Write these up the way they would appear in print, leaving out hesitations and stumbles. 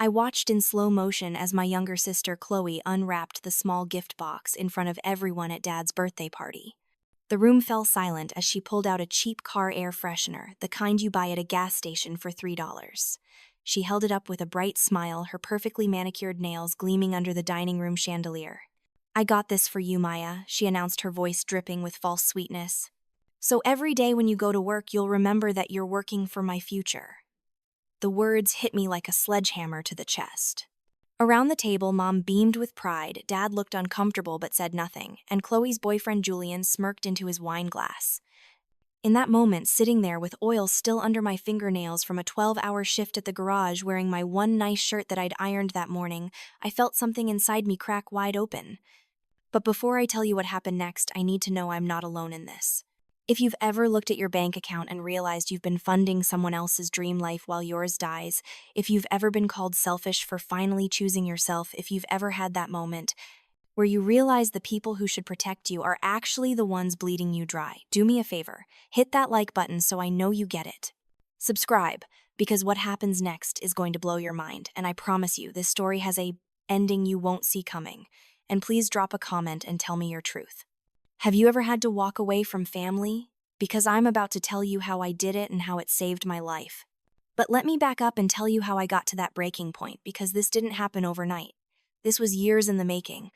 I watched in slow motion as my younger sister Chloe unwrapped the small gift box in front of everyone at Dad's birthday party. The room fell silent as she pulled out a cheap car air freshener, the kind you buy at a gas station for $3. She held it up with a bright smile, her perfectly manicured nails gleaming under the dining room chandelier. "I got this for you, Maya," she announced, her voice dripping with false sweetness. "So every day when you go to work, you'll remember that you're working for my future." The words hit me like a sledgehammer to the chest. Around the table, Mom beamed with pride, Dad looked uncomfortable but said nothing, and Chloe's boyfriend Julian smirked into his wine glass. In that moment, sitting there with oil still under my fingernails from a 12-hour shift at the garage wearing my one nice shirt that I'd ironed that morning, I felt something inside me crack wide open. But before I tell you what happened next, I need to know I'm not alone in this. If you've ever looked at your bank account and realized you've been funding someone else's dream life while yours dies, if you've ever been called selfish for finally choosing yourself, if you've ever had that moment where you realize the people who should protect you are actually the ones bleeding you dry, do me a favor, hit that like button so I know you get it. Subscribe, because what happens next is going to blow your mind, and I promise you, this story has a ending you won't see coming. And please drop a comment and tell me your truth. Have you ever had to walk away from family? Because I'm about to tell you how I did it and how it saved my life. But let me back up and tell you how I got to that breaking point, because this didn't happen overnight. This was years in the making.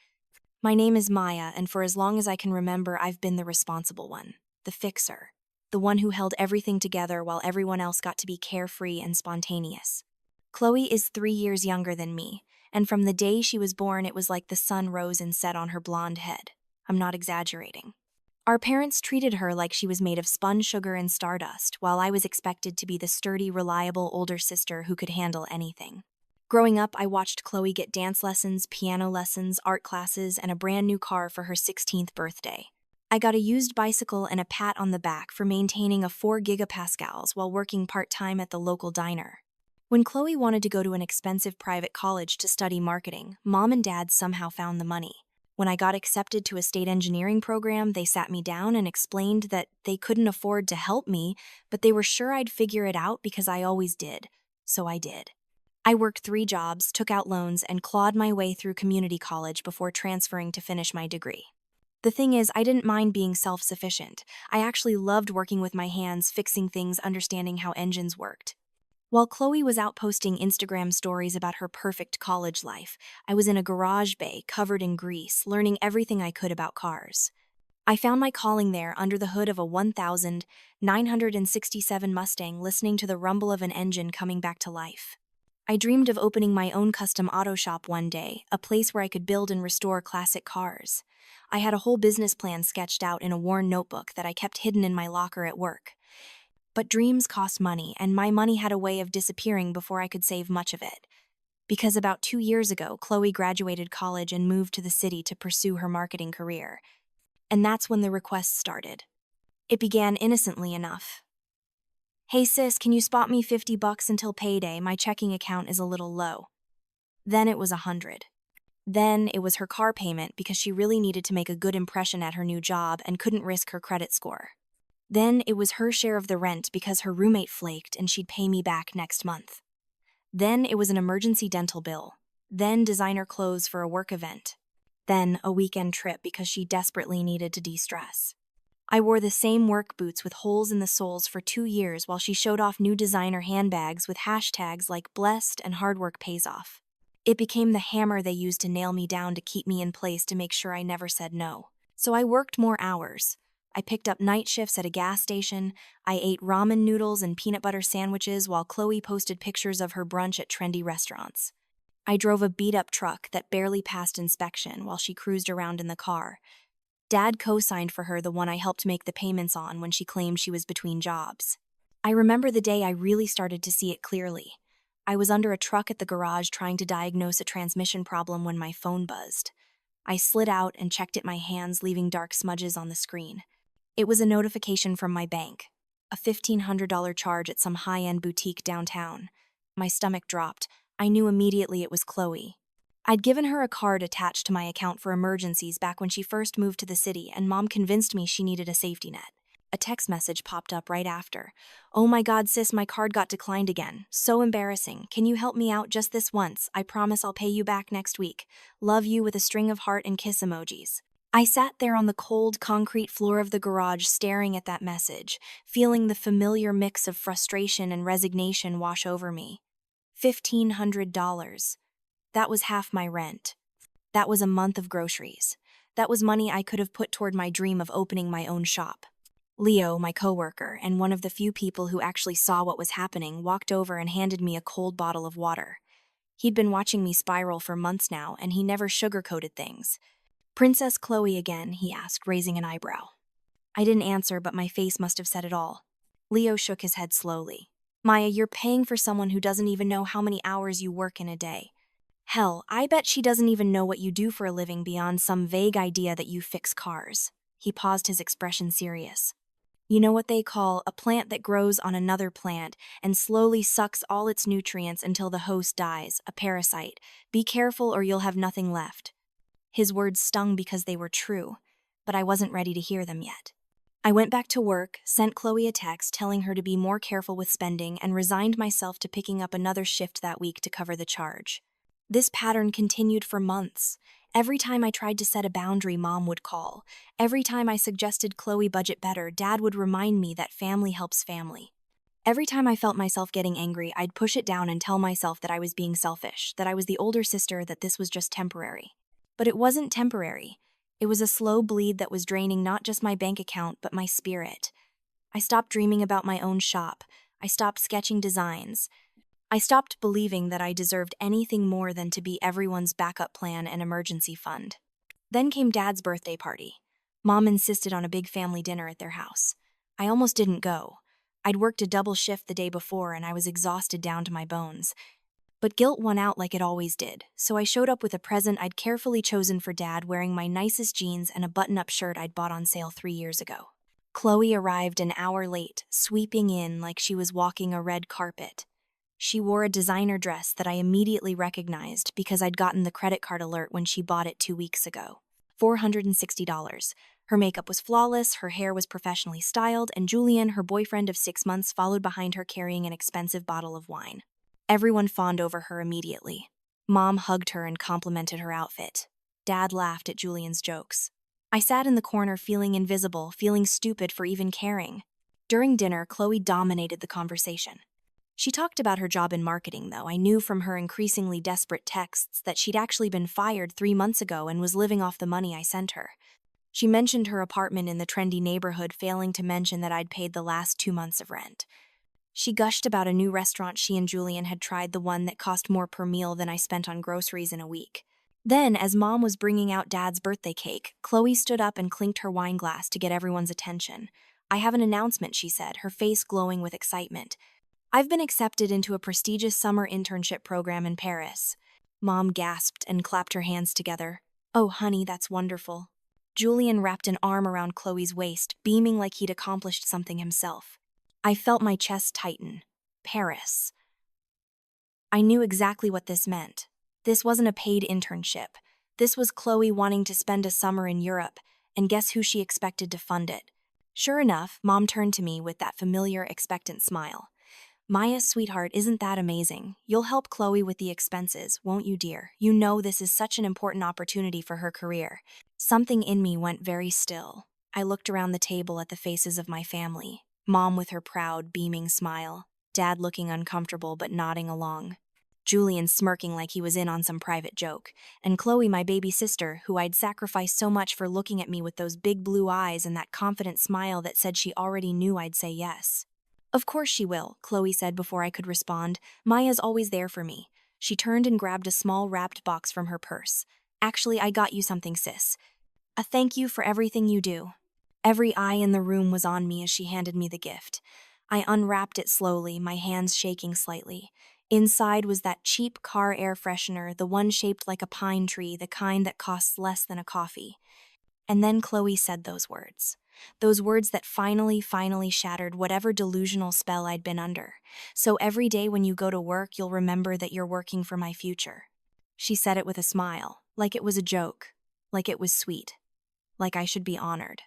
My name is Maya, and for as long as I can remember, I've been the responsible one, the fixer, the one who held everything together while everyone else got to be carefree and spontaneous. Chloe is 3 years younger than me, and from the day she was born, it was like the sun rose and set on her blonde head. I'm not exaggerating. Our parents treated her like she was made of spun sugar and stardust, while I was expected to be the sturdy, reliable older sister who could handle anything. Growing up, I watched Chloe get dance lessons, piano lessons, art classes, and a brand new car for her 16th birthday. I got a used bicycle and a pat on the back for maintaining a 4 gigapascals while working part-time at the local diner. When Chloe wanted to go to an expensive private college to study marketing, Mom and Dad somehow found the money. When I got accepted to a state engineering program, they sat me down and explained that they couldn't afford to help me, but they were sure I'd figure it out because I always did. So I did. I worked 3 jobs, took out loans, and clawed my way through community college before transferring to finish my degree. The thing is, I didn't mind being self-sufficient. I actually loved working with my hands, fixing things, understanding how engines worked. While Chloe was out posting Instagram stories about her perfect college life, I was in a garage bay covered in grease, learning everything I could about cars. I found my calling there under the hood of a 1967 Mustang, listening to the rumble of an engine coming back to life. I dreamed of opening my own custom auto shop one day, a place where I could build and restore classic cars. I had a whole business plan sketched out in a worn notebook that I kept hidden in my locker at work. But dreams cost money, and my money had a way of disappearing before I could save much of it. Because about 2 years ago, Chloe graduated college and moved to the city to pursue her marketing career. And that's when the requests started. It began innocently enough. "Hey sis, can you spot me $50 until payday? My checking account is a little low." Then it was 100. Then it was her car payment because she really needed to make a good impression at her new job and couldn't risk her credit score. Then it was her share of the rent because her roommate flaked and she'd pay me back next month. Then it was an emergency dental bill. Then designer clothes for a work event. Then a weekend trip because she desperately needed to de-stress. I wore the same work boots with holes in the soles for 2 years while she showed off new designer handbags with hashtags like "blessed" and "hard work pays off." It became the hammer they used to nail me down to keep me in place to make sure I never said no. So I worked more hours. I picked up night shifts at a gas station. I ate ramen noodles and peanut butter sandwiches while Chloe posted pictures of her brunch at trendy restaurants. I drove a beat-up truck that barely passed inspection while she cruised around in the car. Dad co-signed for her the one I helped make the payments on when she claimed she was between jobs. I remember the day I really started to see it clearly. I was under a truck at the garage trying to diagnose a transmission problem when my phone buzzed. I slid out and checked at my hands, leaving dark smudges on the screen. It was a notification from my bank, a $1,500 charge at some high-end boutique downtown. My stomach dropped. I knew immediately it was Chloe. I'd given her a card attached to my account for emergencies back when she first moved to the city, and Mom convinced me she needed a safety net. A text message popped up right after. "Oh my god, sis, my card got declined again. So embarrassing. Can you help me out just this once? I promise I'll pay you back next week. Love you," with a string of heart and kiss emojis. I sat there on the cold concrete floor of the garage staring at that message, feeling the familiar mix of frustration and resignation wash over me. $1,500. That was half my rent. That was a month of groceries. That was money I could have put toward my dream of opening my own shop. Leo, my coworker, and one of the few people who actually saw what was happening, walked over and handed me a cold bottle of water. He'd been watching me spiral for months now, and he never sugarcoated things. "Princess Chloe again?" he asked, raising an eyebrow. I didn't answer, but my face must have said it all. Leo shook his head slowly. "Maya, you're paying for someone who doesn't even know how many hours you work in a day. Hell, I bet she doesn't even know what you do for a living beyond some vague idea that you fix cars." He paused, his expression serious. "You know what they call a plant that grows on another plant and slowly sucks all its nutrients until the host dies, a parasite. Be careful or you'll have nothing left." His words stung because they were true, but I wasn't ready to hear them yet. I went back to work, sent Chloe a text telling her to be more careful with spending, and resigned myself to picking up another shift that week to cover the charge. This pattern continued for months. Every time I tried to set a boundary, Mom would call. Every time I suggested Chloe budget better, Dad would remind me that family helps family. Every time I felt myself getting angry, I'd push it down and tell myself that I was being selfish, that I was the older sister, that this was just temporary. But it wasn't temporary. It was a slow bleed that was draining not just my bank account, but my spirit. I stopped dreaming about my own shop. I stopped sketching designs. I stopped believing that I deserved anything more than to be everyone's backup plan and emergency fund. Then came Dad's birthday party. Mom insisted on a big family dinner at their house. I almost didn't go. I'd worked a double shift the day before and I was exhausted down to my bones. But guilt won out like it always did, so I showed up with a present I'd carefully chosen for Dad, wearing my nicest jeans and a button-up shirt I'd bought on sale 3 years ago. Chloe arrived an hour late, sweeping in like she was walking a red carpet. She wore a designer dress that I immediately recognized because I'd gotten the credit card alert when she bought it 2 weeks ago. $460. Her makeup was flawless, her hair was professionally styled, and Julian, her boyfriend of 6 months, followed behind her carrying an expensive bottle of wine. Everyone fawned over her immediately. Mom hugged her and complimented her outfit. Dad laughed at Julian's jokes. I sat in the corner feeling invisible, feeling stupid for even caring. During dinner, Chloe dominated the conversation. She talked about her job in marketing, though I knew from her increasingly desperate texts that she'd actually been fired 3 months ago and was living off the money I sent her. She mentioned her apartment in the trendy neighborhood, failing to mention that I'd paid the last 2 months of rent. She gushed about a new restaurant she and Julian had tried, the one that cost more per meal than I spent on groceries in a week. Then, as Mom was bringing out Dad's birthday cake, Chloe stood up and clinked her wine glass to get everyone's attention. "I have an announcement," she said, her face glowing with excitement. "I've been accepted into a prestigious summer internship program in Paris." Mom gasped and clapped her hands together. "Oh, honey, that's wonderful." Julian wrapped an arm around Chloe's waist, beaming like he'd accomplished something himself. I felt my chest tighten. Paris. I knew exactly what this meant. This wasn't a paid internship. This was Chloe wanting to spend a summer in Europe, and guess who she expected to fund it? Sure enough, Mom turned to me with that familiar, expectant smile. "Maya, sweetheart, isn't that amazing? You'll help Chloe with the expenses, won't you, dear? You know this is such an important opportunity for her career." Something in me went very still. I looked around the table at the faces of my family. Mom with her proud, beaming smile. Dad looking uncomfortable but nodding along. Julian smirking like he was in on some private joke. And Chloe, my baby sister, who I'd sacrificed so much for, looking at me with those big blue eyes and that confident smile that said she already knew I'd say yes. "Of course she will," Chloe said before I could respond. "Maya's always there for me." She turned and grabbed a small wrapped box from her purse. "Actually, I got you something, sis. A thank you for everything you do." Every eye in the room was on me as she handed me the gift. I unwrapped it slowly, my hands shaking slightly. Inside was that cheap car air freshener, the one shaped like a pine tree, the kind that costs less than a coffee. And then Chloe said those words. Those words that finally shattered whatever delusional spell I'd been under. "So every day when you go to work, you'll remember that you're working for my future." She said it with a smile, like it was a joke, like it was sweet, like I should be honored.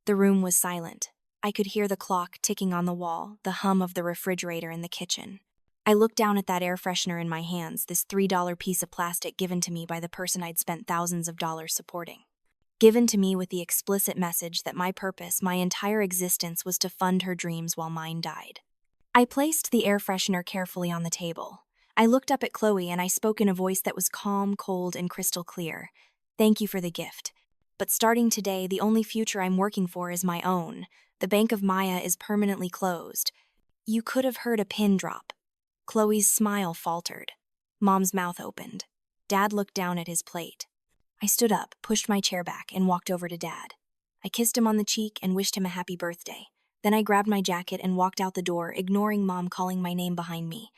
The room was silent. I could hear the clock ticking on the wall, the hum of the refrigerator in the kitchen. I looked down at that air freshener in my hands, this $3 piece of plastic given to me by the person I'd spent thousands of dollars supporting. Given to me with the explicit message that my purpose, my entire existence, was to fund her dreams while mine died. I placed the air freshener carefully on the table. I looked up at Chloe and I spoke in a voice that was calm, cold, and crystal clear. Thank you for the gift. But starting today, the only future I'm working for is my own. The Bank of Maya is permanently closed. You could have heard a pin drop. Chloe's smile faltered. Mom's mouth opened. Dad looked down at his plate. I stood up, pushed my chair back, and walked over to Dad. I kissed him on the cheek and wished him a happy birthday. Then I grabbed my jacket and walked out the door, ignoring Mom calling my name behind me.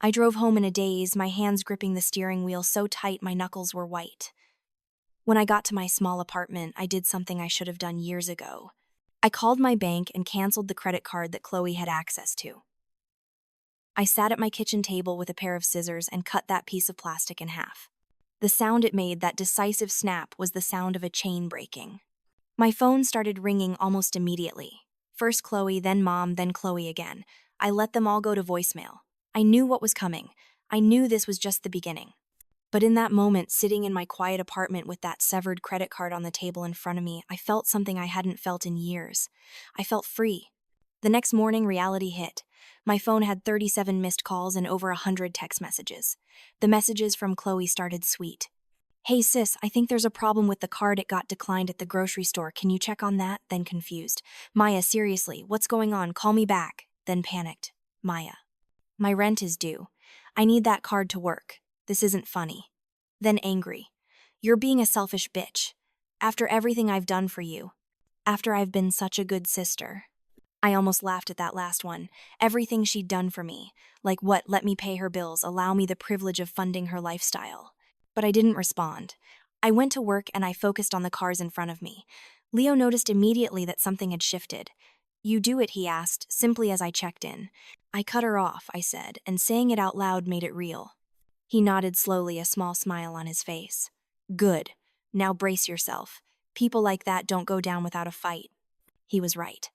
I drove home in a daze, my hands gripping the steering wheel so tight my knuckles were white. When I got to my small apartment, I did something I should have done years ago. I called my bank and canceled the credit card that Chloe had access to. I sat at my kitchen table with a pair of scissors and cut that piece of plastic in half. The sound it made, that decisive snap, was the sound of a chain breaking. My phone started ringing almost immediately. First Chloe, then Mom, then Chloe again. I let them all go to voicemail. I knew what was coming. I knew this was just the beginning. But in that moment, sitting in my quiet apartment with that severed credit card on the table in front of me, I felt something I hadn't felt in years. I felt free. The next morning, reality hit. My phone had 37 missed calls and over 100 text messages. The messages from Chloe started sweet. Hey sis, I think there's a problem with the card. It got declined at the grocery store. Can you check on that? Then confused. Maya, seriously, what's going on? Call me back. Then panicked. Maya. My rent is due. I need that card to work. This isn't funny. Then angry. You're being a selfish bitch. After everything I've done for you. After I've been such a good sister. I almost laughed at that last one. Everything she'd done for me. Like what? Let me pay her bills, allow me the privilege of funding her lifestyle. But I didn't respond. I went to work and I focused on the cars in front of me. Leo noticed immediately that something had shifted. You do it, he asked, simply as I checked in. I cut her off, I said, and saying it out loud made it real. He nodded slowly, a small smile on his face. Good. Now brace yourself. People like that don't go down without a fight. He was right.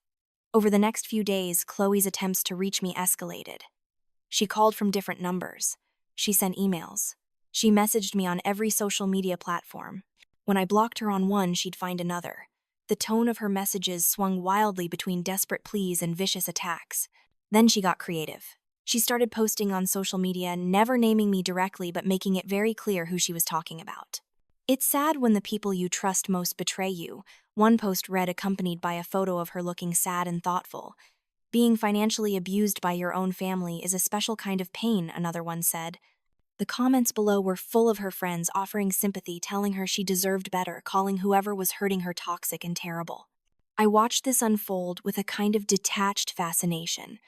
Over the next few days, Chloe's attempts to reach me escalated. She called from different numbers. She sent emails. She messaged me on every social media platform. When I blocked her on one, she'd find another. The tone of her messages swung wildly between desperate pleas and vicious attacks. Then she got creative. She started posting on social media, never naming me directly but making it very clear who she was talking about. It's sad when the people you trust most betray you, one post read, accompanied by a photo of her looking sad and thoughtful. Being financially abused by your own family is a special kind of pain, another one said. The comments below were full of her friends offering sympathy, telling her she deserved better, calling whoever was hurting her toxic and terrible. I watched this unfold with a kind of detached fascination.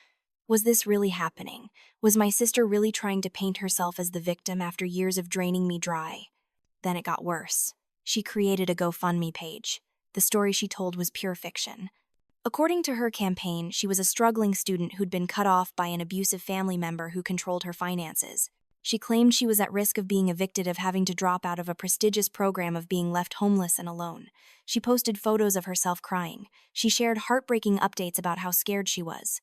Was this really happening? Was my sister really trying to paint herself as the victim after years of draining me dry? Then it got worse. She created a GoFundMe page. The story she told was pure fiction. According to her campaign, she was a struggling student who'd been cut off by an abusive family member who controlled her finances. She claimed she was at risk of being evicted, of having to drop out of a prestigious program, of being left homeless and alone. She posted photos of herself crying. She shared heartbreaking updates about how scared she was.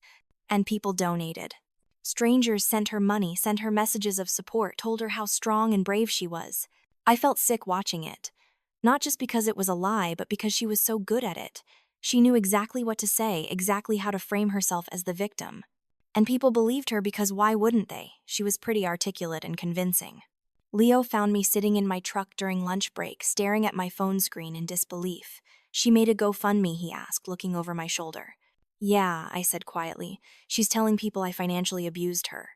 And people donated. Strangers sent her money, sent her messages of support, told her how strong and brave she was. I felt sick watching it. Not just because it was a lie, but because she was so good at it. She knew exactly what to say, exactly how to frame herself as the victim. And people believed her because why wouldn't they? She was pretty articulate and convincing. Leo found me sitting in my truck during lunch break, staring at my phone screen in disbelief. She made a GoFundMe, he asked, looking over my shoulder. Yeah, I said quietly. She's telling people I financially abused her.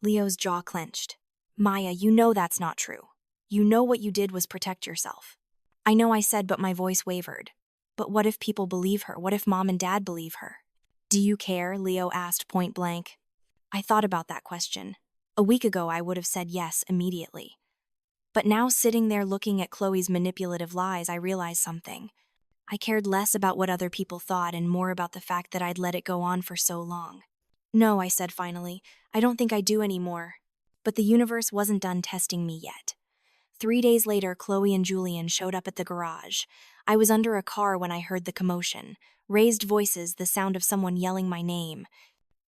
Leo's jaw clenched. Maya, you know that's not true. You know what you did was protect yourself. I know, I said, but my voice wavered. But what if people believe her? What if Mom and Dad believe her? Do you care? Leo asked point blank. I thought about that question. A week ago, I would have said yes immediately. But now, sitting there looking at Chloe's manipulative lies, I realized something. I cared less about what other people thought and more about the fact that I'd let it go on for so long. No, I said finally, I don't think I do anymore. But the universe wasn't done testing me yet. 3 days later, Chloe and Julian showed up at the garage. I was under a car when I heard the commotion. raised voices, the sound of someone yelling my name.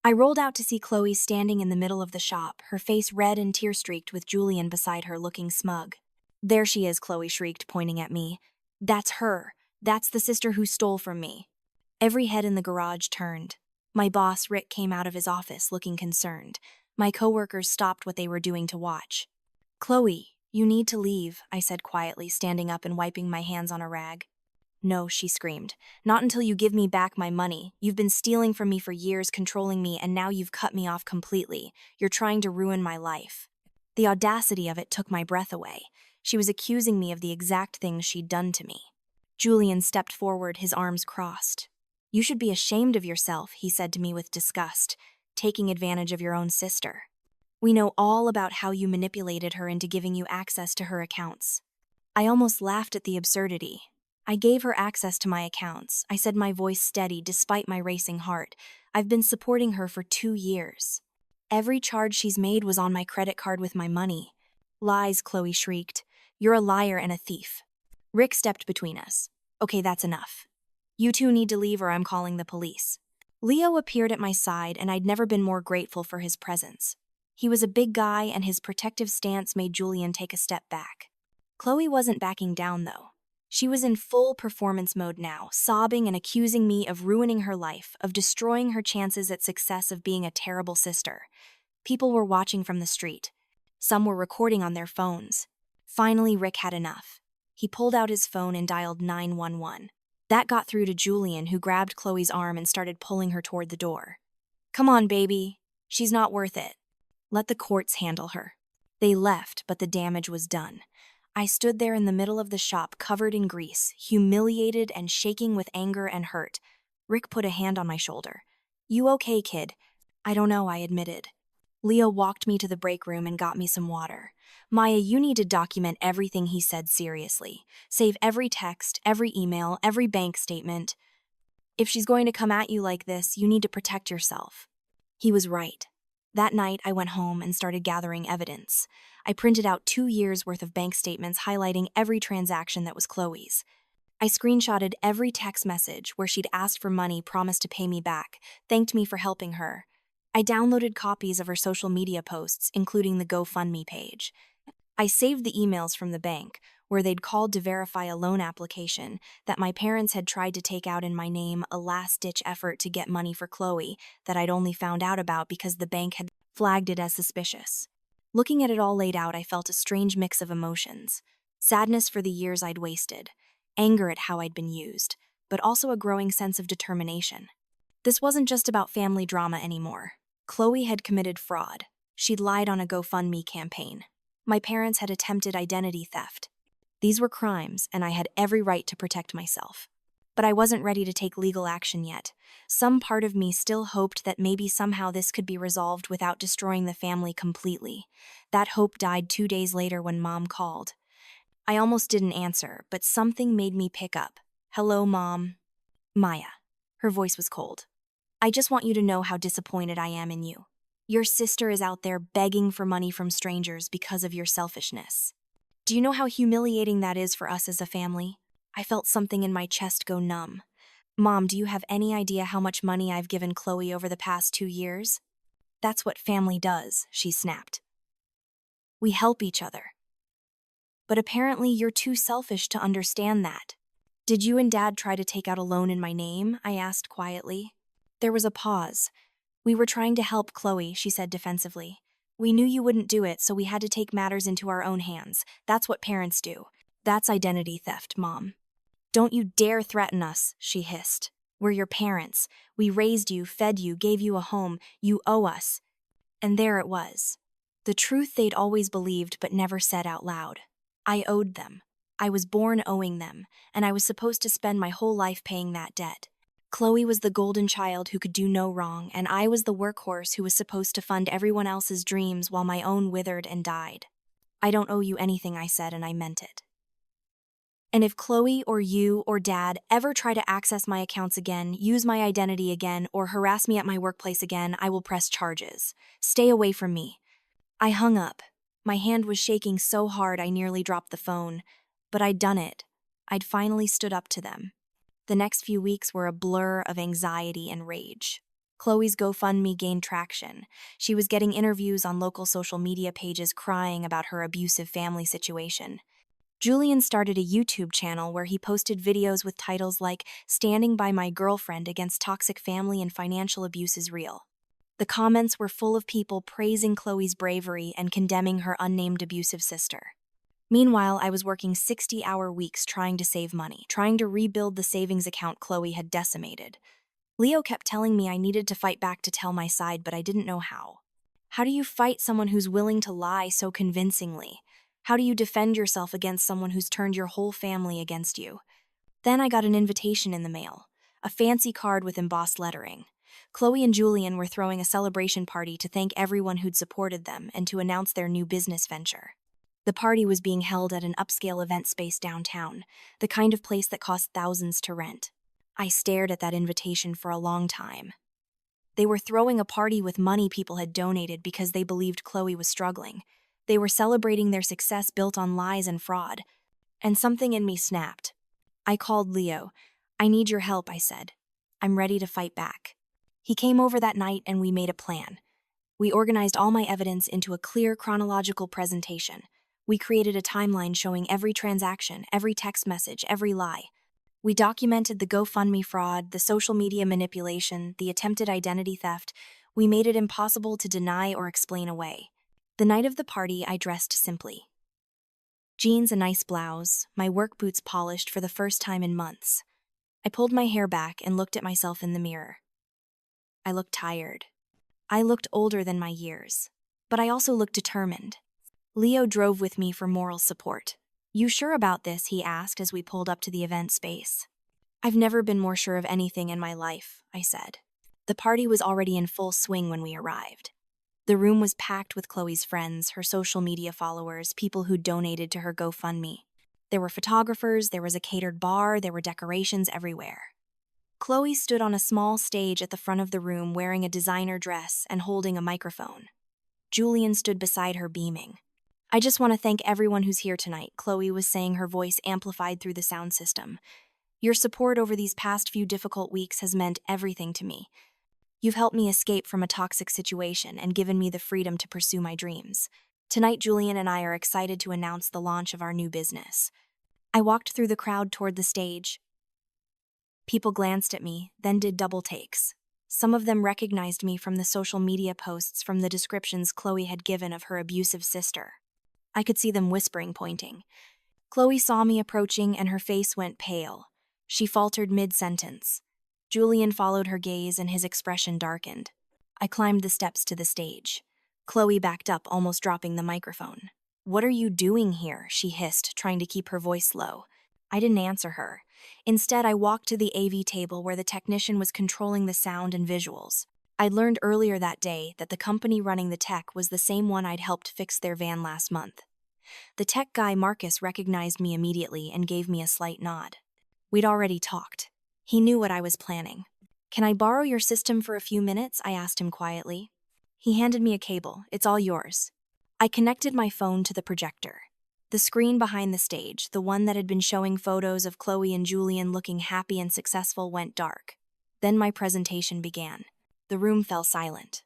I rolled out to see Chloe standing in the middle of the shop, her face red and tear-streaked with Julian beside her looking smug. "There she is," Chloe shrieked, pointing at me. "That's her. That's the sister who stole from me." Every head in the garage turned. My boss, Rick, came out of his office looking concerned. My coworkers stopped what they were doing to watch. "Chloe, you need to leave," I said quietly, standing up and wiping my hands on a rag. "No," she screamed. "Not until you give me back my money. You've been stealing from me for years, controlling me, and now you've cut me off completely. You're trying to ruin my life." The audacity of it took my breath away. She was accusing me of the exact things she'd done to me. Julian stepped forward, his arms crossed. "You should be ashamed of yourself," he said to me with disgust, "taking advantage of your own sister. We know all about how you manipulated her into giving you access to her accounts." I almost laughed at the absurdity. "I gave her access to my accounts," I said, my voice steady despite my racing heart. "I've been supporting her for 2 years. Every charge she's made was on my credit card with my money." "Lies," Chloe shrieked. "You're a liar and a thief." Rick stepped between us. "Okay, that's enough. You two need to leave or I'm calling the police." Leo appeared at my side, and I'd never been more grateful for his presence. He was a big guy, and his protective stance made Julian take a step back. Chloe wasn't backing down, though. She was in full performance mode now, sobbing and accusing me of ruining her life, of destroying her chances at success, of being a terrible sister. People were watching from the street. Some were recording on their phones. Finally, Rick had enough. He pulled out his phone and dialed 911. That got through to Julian, who grabbed Chloe's arm and started pulling her toward the door. "Come on, baby. She's not worth it. Let the courts handle her." They left, but the damage was done. I stood there in the middle of the shop, covered in grease, humiliated and shaking with anger and hurt. Rick put a hand on my shoulder. "You okay, kid?" "I don't know," I admitted. Leo walked me to the break room and got me some water. "Maya, you need to document everything he said seriously. Save every text, every email, every bank statement. If she's going to come at you like this, you need to protect yourself." He was right. That night, I went home and started gathering evidence. I printed out 2 years' worth of bank statements highlighting every transaction that was Chloe's. I screenshotted every text message where she'd asked for money, promised to pay me back, thanked me for helping her. I downloaded copies of her social media posts, including the GoFundMe page. I saved the emails from the bank, where they'd called to verify a loan application that my parents had tried to take out in my name, a last-ditch effort to get money for Chloe that I'd only found out about because the bank had flagged it as suspicious. Looking at it all laid out, I felt a strange mix of emotions. Sadness for the years I'd wasted, anger at how I'd been used, but also a growing sense of determination. This wasn't just about family drama anymore. Chloe had committed fraud. She'd lied on a GoFundMe campaign. My parents had attempted identity theft. These were crimes, and I had every right to protect myself. But I wasn't ready to take legal action yet. Some part of me still hoped that maybe somehow this could be resolved without destroying the family completely. That hope died 2 days later when Mom called. I almost didn't answer, but something made me pick up. "Hello, Mom." "Maya." Her voice was cold. "I just want you to know how disappointed I am in you. Your sister is out there begging for money from strangers because of your selfishness. Do you know how humiliating that is for us as a family?" I felt something in my chest go numb. "Mom, do you have any idea how much money I've given Chloe over the past 2 years? That's what family does," she snapped. "We help each other. But apparently you're too selfish to understand that." "Did you and Dad try to take out a loan in my name?" I asked quietly. There was a pause. "We were trying to help Chloe," she said defensively. "We knew you wouldn't do it, so we had to take matters into our own hands. That's what parents do. That's identity theft, Mom." "Don't you dare threaten us," she hissed. "We're your parents. We raised you, fed you, gave you a home. You owe us." And there it was. The truth they'd always believed but never said out loud. I owed them. I was born owing them, and I was supposed to spend my whole life paying that debt. Chloe was the golden child who could do no wrong, and I was the workhorse who was supposed to fund everyone else's dreams while my own withered and died. "I don't owe you anything," I said, and I meant it. "And if Chloe or you or Dad ever try to access my accounts again, use my identity again, or harass me at my workplace again, I will press charges. Stay away from me." I hung up. My hand was shaking so hard I nearly dropped the phone. But I'd done it. I'd finally stood up to them. The next few weeks were a blur of anxiety and rage. Chloe's GoFundMe gained traction. She was getting interviews on local social media pages crying about her abusive family situation. Julian started a YouTube channel where he posted videos with titles like "Standing by My Girlfriend Against Toxic Family and Financial Abuse is Real." The comments were full of people praising Chloe's bravery and condemning her unnamed abusive sister. Meanwhile, I was working 60-hour weeks trying to save money, trying to rebuild the savings account Chloe had decimated. Leo kept telling me I needed to fight back to tell my side, but I didn't know how. How do you fight someone who's willing to lie so convincingly? How do you defend yourself against someone who's turned your whole family against you? Then I got an invitation in the mail, a fancy card with embossed lettering. Chloe and Julian were throwing a celebration party to thank everyone who'd supported them and to announce their new business venture. The party was being held at an upscale event space downtown, the kind of place that cost thousands to rent. I stared at that invitation for a long time. They were throwing a party with money people had donated because they believed Chloe was struggling. They were celebrating their success built on lies and fraud. And something in me snapped. I called Leo. "I need your help," I said. "I'm ready to fight back." He came over that night and we made a plan. We organized all my evidence into a clear chronological presentation. We created a timeline showing every transaction, every text message, every lie. We documented the GoFundMe fraud, the social media manipulation, the attempted identity theft. We made it impossible to deny or explain away. The night of the party, I dressed simply. Jeans, a nice blouse, my work boots polished for the first time in months. I pulled my hair back and looked at myself in the mirror. I looked tired. I looked older than my years. But I also looked determined. Leo drove with me for moral support. "You sure about this?" he asked as we pulled up to the event space. "I've never been more sure of anything in my life," I said. The party was already in full swing when we arrived. The room was packed with Chloe's friends, her social media followers, people who donated to her GoFundMe. There were photographers, there was a catered bar, there were decorations everywhere. Chloe stood on a small stage at the front of the room wearing a designer dress and holding a microphone. Julian stood beside her beaming. "I just want to thank everyone who's here tonight," Chloe was saying, her voice amplified through the sound system. "Your support over these past few difficult weeks has meant everything to me. You've helped me escape from a toxic situation and given me the freedom to pursue my dreams. Tonight, Julian and I are excited to announce the launch of our new business." I walked through the crowd toward the stage. People glanced at me, then did double takes. Some of them recognized me from the social media posts, from the descriptions Chloe had given of her abusive sister. I could see them whispering, pointing. Chloe saw me approaching and her face went pale. She faltered mid-sentence. Julian followed her gaze and his expression darkened. I climbed the steps to the stage. Chloe backed up, almost dropping the microphone. "What are you doing here?" she hissed, trying to keep her voice low. I didn't answer her. Instead, I walked to the AV table where the technician was controlling the sound and visuals. I'd learned earlier that day that the company running the tech was the same one I'd helped fix their van last month. The tech guy, Marcus, recognized me immediately and gave me a slight nod. We'd already talked. He knew what I was planning. "Can I borrow your system for a few minutes?" I asked him quietly. He handed me a cable. "It's all yours." I connected my phone to the projector. The screen behind the stage, the one that had been showing photos of Chloe and Julian looking happy and successful, went dark. Then my presentation began. The room fell silent.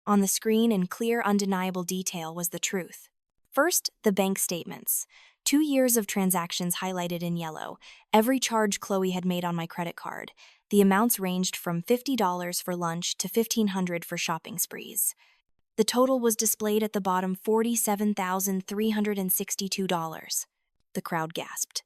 On the screen, in clear, undeniable detail, was the truth. First, the bank statements. 2 years of transactions highlighted in yellow, every charge Chloe had made on my credit card. The amounts ranged from $50 for lunch to $1,500 for shopping sprees. The total was displayed at the bottom, $47,362. The crowd gasped.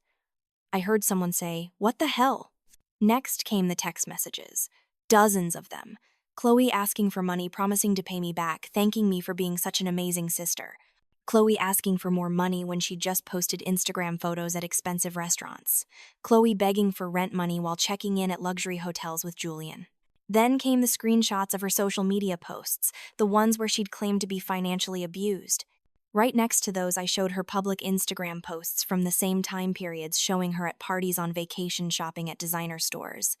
I heard someone say, "What the hell?" Next came the text messages. Dozens of them. Chloe asking for money, promising to pay me back, thanking me for being such an amazing sister. Chloe asking for more money when she just posted Instagram photos at expensive restaurants. Chloe begging for rent money while checking in at luxury hotels with Julian. Then came the screenshots of her social media posts, the ones where she'd claimed to be financially abused. Right next to those, I showed her public Instagram posts from the same time periods, showing her at parties, on vacation, shopping at designer stores.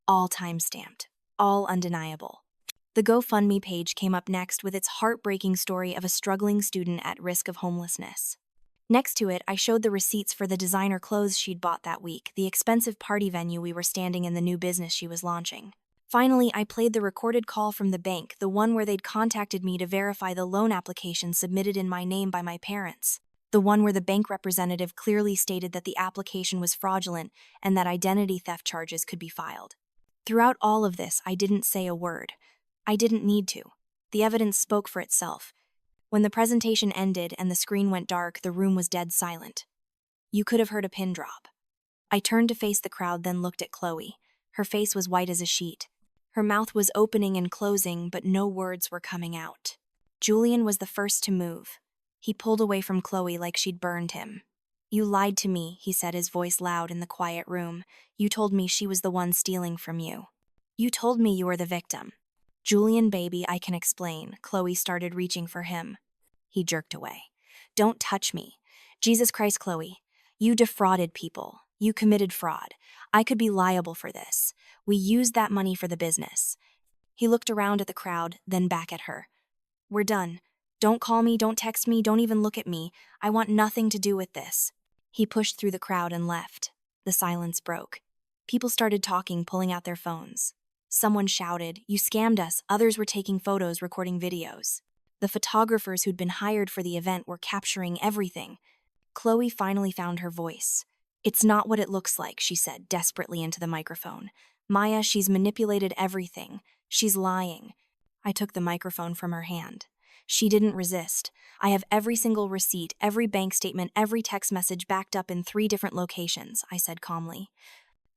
All time-stamped, all undeniable. The GoFundMe page came up next with its heartbreaking story of a struggling student at risk of homelessness. Next to it, I showed the receipts for the designer clothes she'd bought that week, the expensive party venue we were standing in, the new business she was launching. Finally, I played the recorded call from the bank, the one where they'd contacted me to verify the loan application submitted in my name by my parents. The one where the bank representative clearly stated that the application was fraudulent and that identity theft charges could be filed. Throughout all of this, I didn't say a word. I didn't need to. The evidence spoke for itself. When the presentation ended and the screen went dark, the room was dead silent. You could have heard a pin drop. I turned to face the crowd, then looked at Chloe. Her face was white as a sheet. Her mouth was opening and closing, but no words were coming out. Julian was the first to move. He pulled away from Chloe like she'd burned him. "You lied to me," he said, his voice loud in the quiet room. "You told me she was the one stealing from you. You told me you were the victim." "Julian, baby, I can explain." Chloe started reaching for him. He jerked away. "Don't touch me. Jesus Christ, Chloe. You defrauded people. You committed fraud. I could be liable for this. We used that money for the business." He looked around at the crowd, then back at her. "We're done. Don't call me, don't text me, don't even look at me. I want nothing to do with this." He pushed through the crowd and left. The silence broke. People started talking, pulling out their phones. Someone shouted, "You scammed us." Others were taking photos, recording videos. The photographers who'd been hired for the event were capturing everything. Chloe finally found her voice. "It's not what it looks like," she said desperately into the microphone. "Maya, she's manipulated everything. She's lying." I took the microphone from her hand. She didn't resist. "I have every single receipt, every bank statement, every text message backed up in 3 different locations," I said calmly.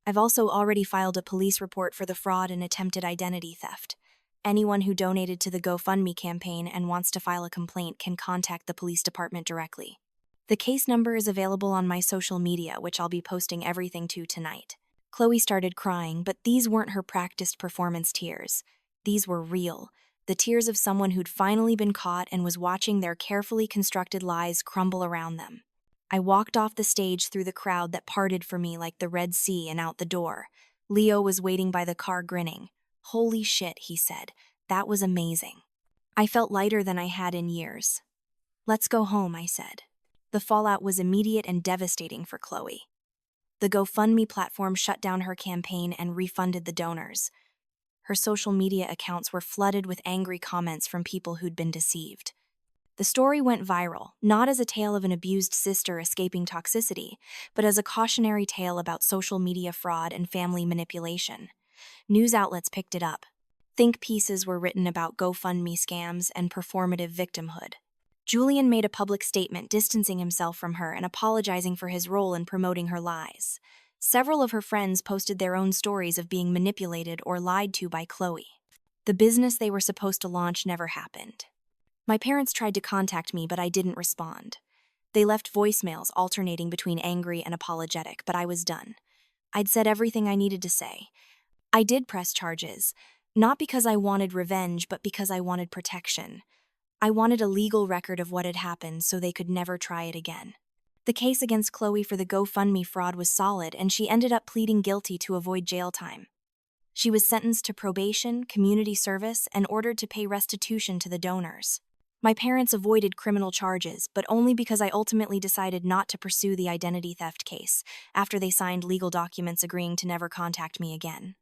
"I've also already filed a police report for the fraud and attempted identity theft. Anyone who donated to the GoFundMe campaign and wants to file a complaint can contact the police department directly. The case number is available on my social media, which I'll be posting everything to tonight." Chloe started crying, but these weren't her practiced performance tears. These were real. The tears of someone who'd finally been caught and was watching their carefully constructed lies crumble around them. I walked off the stage through the crowd that parted for me like the Red Sea and out the door. Leo was waiting by the car grinning. "Holy shit," he said. "That was amazing." I felt lighter than I had in years. "Let's go home," I said. The fallout was immediate and devastating for Chloe. The GoFundMe platform shut down her campaign and refunded the donors. Her social media accounts were flooded with angry comments from people who'd been deceived. The story went viral, not as a tale of an abused sister escaping toxicity, but as a cautionary tale about social media fraud and family manipulation. News outlets picked it up. Think pieces were written about GoFundMe scams and performative victimhood. Julian made a public statement distancing himself from her and apologizing for his role in promoting her lies. Several of her friends posted their own stories of being manipulated or lied to by Chloe. The business they were supposed to launch never happened. My parents tried to contact me, but I didn't respond. They left voicemails alternating between angry and apologetic, but I was done. I'd said everything I needed to say. I did press charges, not because I wanted revenge, but because I wanted protection. I wanted a legal record of what had happened so they could never try it again. The case against Chloe for the GoFundMe fraud was solid, and she ended up pleading guilty to avoid jail time. She was sentenced to probation, community service, and ordered to pay restitution to the donors. My parents avoided criminal charges, but only because I ultimately decided not to pursue the identity theft case, after they signed legal documents agreeing to never contact me again.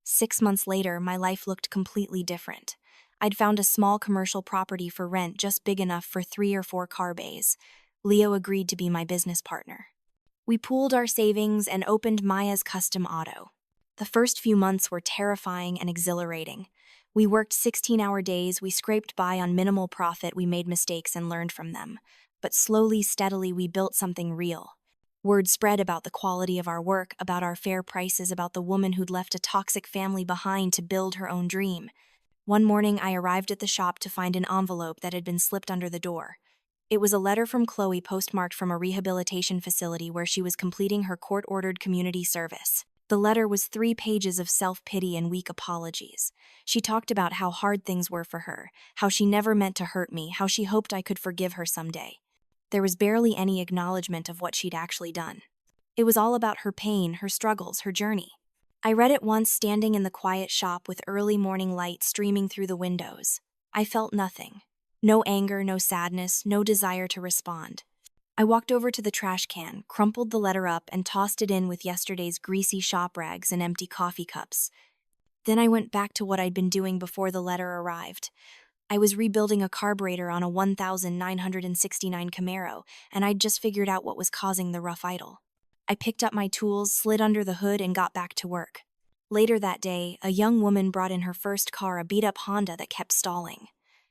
6 months later, my life looked completely different. I'd found a small commercial property for rent just big enough for 3 or 4 car bays. Leo agreed to be my business partner. We pooled our savings and opened Maya's Custom Auto. The first few months were terrifying and exhilarating. We worked 16-hour days, we scraped by on minimal profit, we made mistakes and learned from them. But slowly, steadily, we built something real. Word spread about the quality of our work, about our fair prices, about the woman who'd left a toxic family behind to build her own dream. One morning, I arrived at the shop to find an envelope that had been slipped under the door. It was a letter from Chloe postmarked from a rehabilitation facility where she was completing her court-ordered community service. The letter was 3 pages of self-pity and weak apologies. She talked about how hard things were for her, how she never meant to hurt me, how she hoped I could forgive her someday. There was barely any acknowledgement of what she'd actually done. It was all about her pain, her struggles, her journey. I read it once standing in the quiet shop with early morning light streaming through the windows. I felt nothing. No anger, no sadness, no desire to respond. I walked over to the trash can, crumpled the letter up, and tossed it in with yesterday's greasy shop rags and empty coffee cups. Then I went back to what I'd been doing before the letter arrived. I was rebuilding a carburetor on a 1969 Camaro, and I'd just figured out what was causing the rough idle. I picked up my tools, slid under the hood, and got back to work. Later that day, a young woman brought in her first car, a beat-up Honda that kept stalling.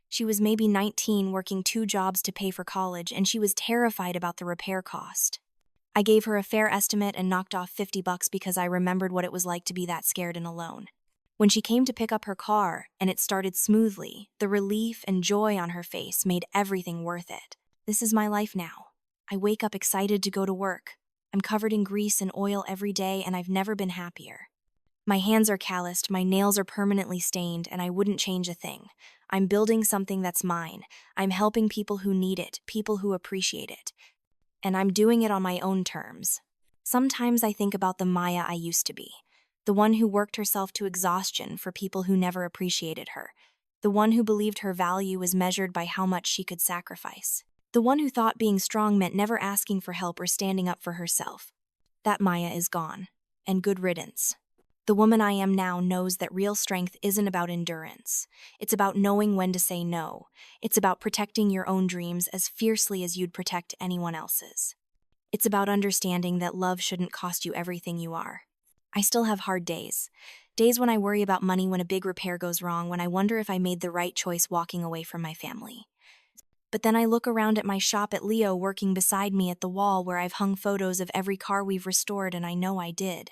She was maybe 19, working 2 jobs to pay for college, and she was terrified about the repair cost. I gave her a fair estimate and knocked off $50 because I remembered what it was like to be that scared and alone. When she came to pick up her car and it started smoothly, the relief and joy on her face made everything worth it. This is my life now. I wake up excited to go to work. I'm covered in grease and oil every day, and I've never been happier. My hands are calloused, my nails are permanently stained, and I wouldn't change a thing. I'm building something that's mine. I'm helping people who need it, people who appreciate it. And I'm doing it on my own terms. Sometimes I think about the Maya I used to be. The one who worked herself to exhaustion for people who never appreciated her. The one who believed her value was measured by how much she could sacrifice. The one who thought being strong meant never asking for help or standing up for herself. That Maya is gone. And good riddance. The woman I am now knows that real strength isn't about endurance. It's about knowing when to say no. It's about protecting your own dreams as fiercely as you'd protect anyone else's. It's about understanding that love shouldn't cost you everything you are. I still have hard days. Days when I worry about money, when a big repair goes wrong, when I wonder if I made the right choice walking away from my family. But then I look around at my shop, at Leo working beside me at the wall where I've hung photos of every car we've restored, and I know I did.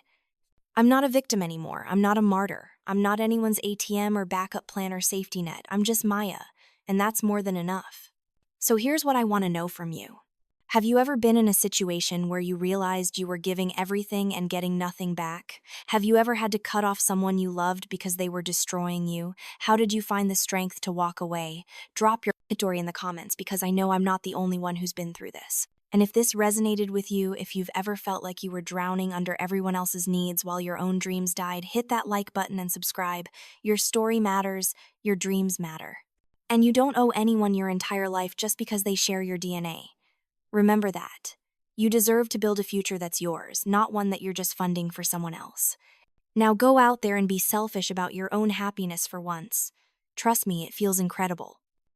I'm not a victim anymore. I'm not a martyr. I'm not anyone's ATM or backup plan or safety net. I'm just Maya, and that's more than enough. So here's what I want to know from you. Have you ever been in a situation where you realized you were giving everything and getting nothing back? Have you ever had to cut off someone you loved because they were destroying you? How did you find the strength to walk away? Drop your story in the comments, because I know I'm not the only one who's been through this. And if this resonated with you, if you've ever felt like you were drowning under everyone else's needs while your own dreams died, hit that like button and subscribe. Your story matters, your dreams matter. And you don't owe anyone your entire life just because they share your DNA. Remember that. You deserve to build a future that's yours, not one that you're just funding for someone else. Now go out there and be selfish about your own happiness for once. Trust me, it feels incredible.